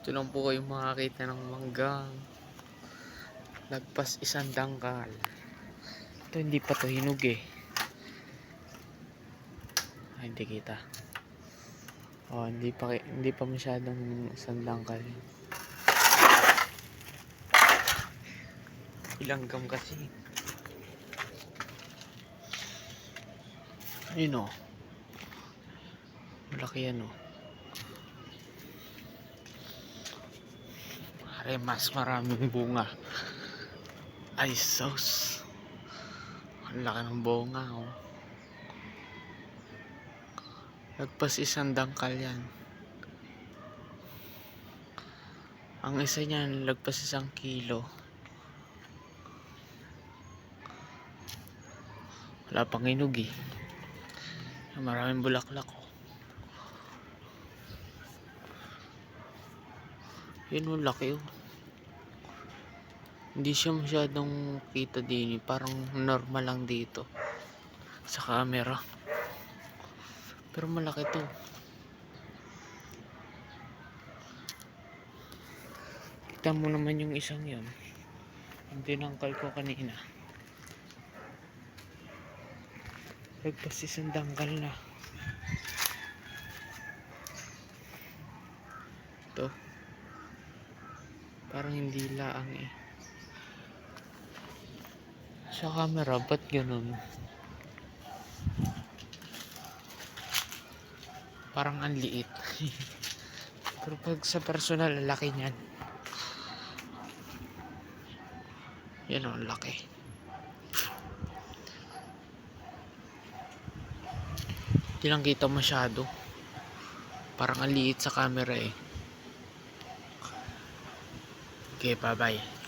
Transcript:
Ito lang po kayo makakita ng manggang lagpas isang dangkal. Ito hindi pa to hinog eh. Ay, hindi kita. Oh, hindi pa masyadong isang dangkal. Ilanggam kasi. Ayun oh. Malaki yan oh. Ay, mas maraming bunga. Ay, sus. Ang laki ng bunga oh. Lagpas isang dangkal yan. Ang isa niyan lagpas 1 kilo. Wala pang hinog eh. Maraming bulaklak oh. Yun oh, laki oh. Hindi siya masyadong kita din eh. Parang normal lang dito sa camera. Pero malaki to. Kita mo naman yung isang yun. Yung tinangkal ko kanina. Lagpas isang dangkal na. Ito. Parang hindi laang eh. Sa camera, ba't ganun? Parang ang liit. Pero pag sa personal, laki niyan. Yan o, laki. Hindi lang kita masyado. Parang ang liit sa camera eh. Okay, bye bye.